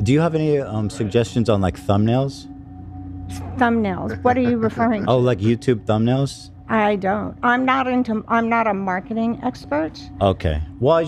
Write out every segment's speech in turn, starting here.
Do you have any suggestions on like thumbnails? Thumbnails. What are you referring to? Oh, like YouTube thumbnails? I don't. I'm not a marketing expert. Okay. Well,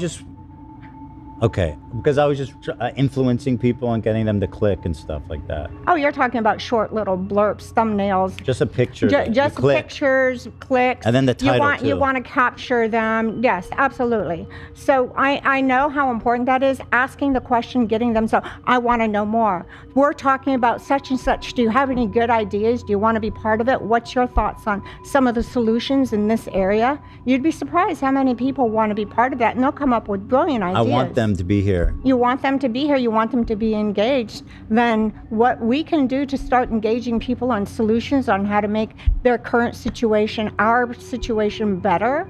because I was just influencing people and getting them to click and stuff like that. Oh, you're talking about short little blurps, thumbnails. Just a picture. Just pictures, clicks. And then the title You want to capture them. Yes, absolutely. So I know how important that is, asking the question, getting them. So I want to know more. We're talking about such and such. Do you have any good ideas? Do you want to be part of it? What's your thoughts on some of the solutions in this area? You'd be surprised how many people want to be part of that, and they'll come up with brilliant ideas. I want them to be here. You want them to be here, you want them to be engaged. Then what we can do to start engaging people on solutions on how to make their current situation, our situation better,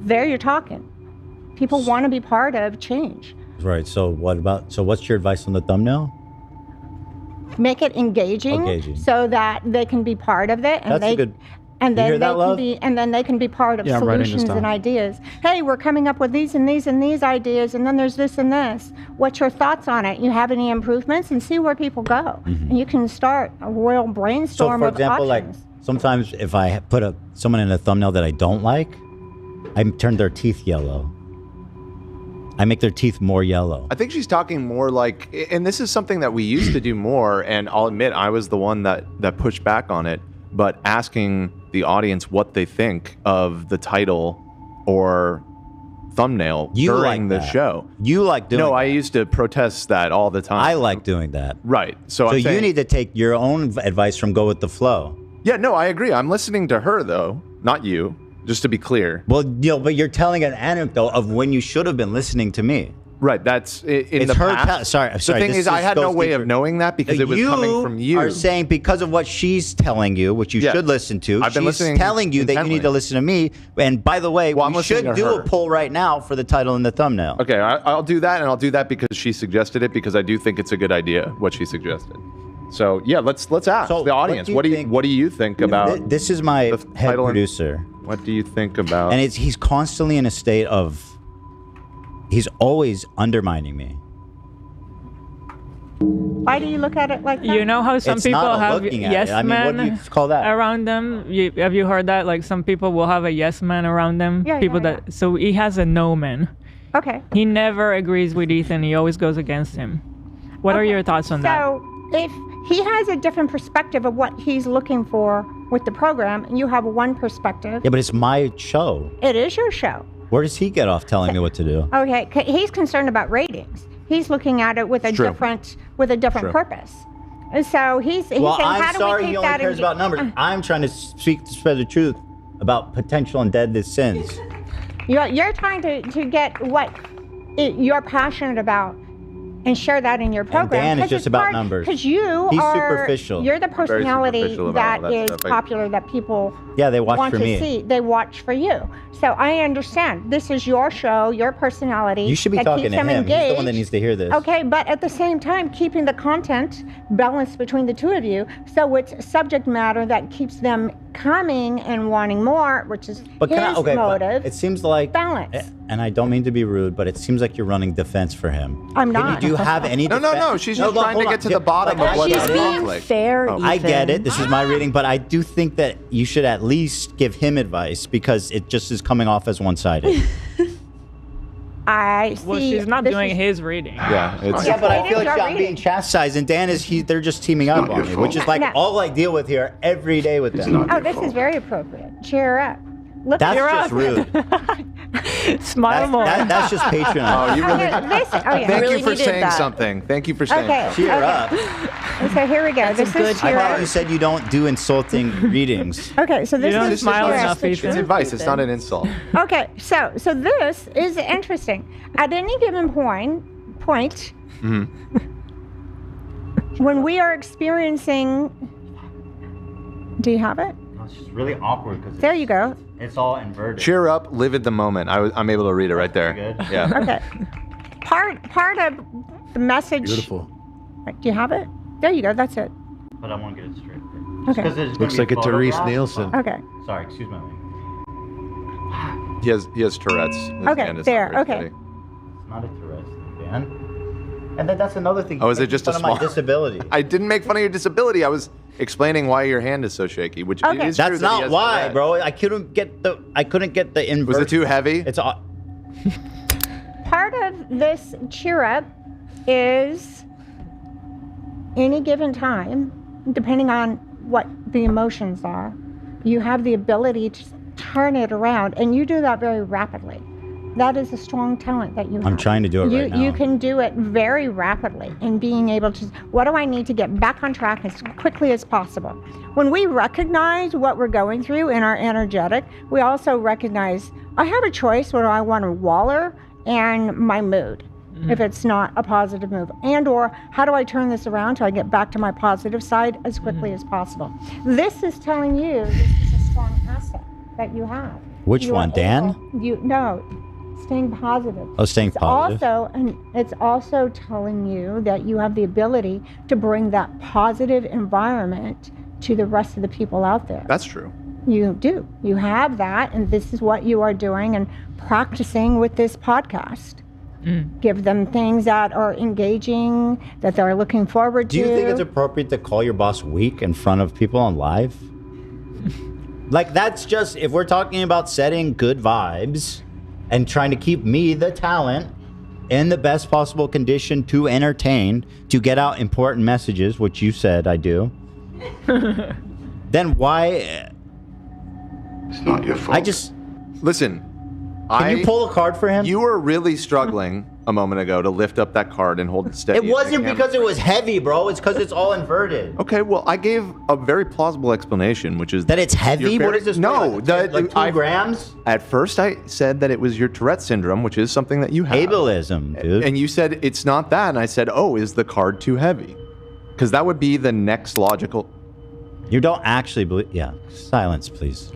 there you're talking. People want to be part of change. Right, so what's your advice on the thumbnail? Make it engaging. So that they can be part of it. And And then they can be part of solutions and ideas. Hey, we're coming up with these and these and these ideas, and then there's this and this. What's your thoughts on it? You have any improvements? And see where people go. And you can start a royal brainstorm of options. So, for example, like sometimes if I put someone in a thumbnail that I don't like, I turn their teeth yellow. I make their teeth more yellow. I think she's talking more like, and this is something that we used to do more, and I'll admit I was the one that pushed back on it, but asking the audience what they think of the title or thumbnail during the show. You like doing that. I used to protest that all the time. I like doing that. Right. So you need to take your own advice from go with the flow. Yeah, no, I agree. I'm listening to her, though, not you, just to be clear. Well, but you're telling an anecdote of when you should have been listening to me. Right, that's in the past. Sorry. The thing is, I had no way of knowing that because it was coming from you. You are saying because of what she's telling you, which you should listen to. I've been listening telling you that you need to listen to me. And by the way, we should do a poll right now for the title and the thumbnail. Okay, I'll do that, and I'll do that because she suggested it, because I do think it's a good idea what she suggested. So yeah, let's ask the audience. What do you think about? This is my head producer. What do you think about? And he's constantly in a state of. He's always undermining me. Why do you look at it like that? You know how some people have yes men what do you call that? around them? Have you heard that? Like some people will have a yes man around them. So he has a no man. Okay. He never agrees with Ethan. He always goes against him. What are your thoughts on that? So if he has a different perspective of what he's looking for with the program, and you have one perspective. Yeah, but it's my show. It is your show. Where does he get off telling me what to do? Okay, he's concerned about ratings. He's looking at it with a different purpose. And so he's saying, how do we keep that? He only cares about numbers. I'm trying to spread the truth about potential and deadly sins. You're trying to get what you're passionate about and share that in your program. And Dan is just about numbers. Because he's superficial. You're the personality that is popular, that people they watch want for to me. see. They watch for you. So I understand. This is your show, your personality. You should be talking to him. Engaged. He's the one that needs to hear this. Okay, but at the same time, keeping the content balanced between the two of you, so it's subject matter that keeps them coming and wanting more, which is his motive. It seems like balance. And I don't mean to be rude, but it seems like you're running defense for him. I'm not. Do you have any defense? No. She's just trying to get to the bottom of what's the conflict. She's being fair, Ethan. I get it. This is my reading, but I do think that you should at least give him advice because it just is coming off as one-sided. I see. Well, she's not doing his reading. Yeah, but I feel like I'm being chastised, and Dan they're just teaming up on me, which is like all I deal with here every day with them. Oh, this is very appropriate. Cheer up. That's just rude. Smile more. That's just patronizing. Oh, you really? Thank you for saying that. something. Thank you for saying that. Cheer up. So here we go. This is I thought you said you don't do insulting readings. Okay, so this is smile enough, It's advice. It's not an insult. Okay, so this is interesting. At any given point, when we are experiencing, do you have it? It's just really awkward because there you go. It's all inverted. Cheer up, live at the moment. I'm able to read it right there. Good. Yeah. Okay. Part of the message. Beautiful. Do you have it? There you go. That's it. But I want to get it straight. Okay. Looks like a Therese Nielsen. Okay. Sorry, excuse me. He has Tourette's. His Okay, hand is there, not very okay. steady. It's not a Tourette's, Dan. And then that's another thing. Oh, is it just a small disability? I didn't make fun of your disability. I was explaining why your hand is so shaky, which is that's true. Not why, bro. I couldn't get the inversion. Was it too heavy? It's all. Part of this cheer up is any given time, depending on what the emotions are, you have the ability to turn it around, and you do that very rapidly. That is a strong talent that you have. I'm trying to do it right now. You can do it very rapidly in being able to, what do I need to get back on track as quickly as possible? When we recognize what we're going through and are energetic, we also recognize, I have a choice whether I want to waller and my mood, if it's not a positive move, and or how do I turn this around till I get back to my positive side as quickly as possible. This is telling you this is a strong asset that you have. Which one, Dan? Staying positive. Oh, staying positive. It's also telling you that you have the ability to bring that positive environment to the rest of the people out there. That's true. You do. You have that, and this is what you are doing and practicing with this podcast. Give them things that are engaging, that they're looking forward to. Do you think it's appropriate to call your boss weak in front of people on live? Like, that's just, if we're talking about setting good vibes and trying to keep me, the talent, in the best possible condition to entertain, to get out important messages, which you said I do, then why... It's not your fault. Listen. Can you pull a card for him? You were really struggling a moment ago to lift up that card and hold it steady. It wasn't because it was heavy, bro. It's because it's all inverted. Okay, well, I gave a very plausible explanation, which is... That it's heavy? What is this? No. Like 2 grams? At first, I said that it was your Tourette syndrome, which is something that you have. Ableism, dude. And you said it's not that. And I said, oh, is the card too heavy? Because that would be the next logical... You don't actually believe... Yeah, silence, please.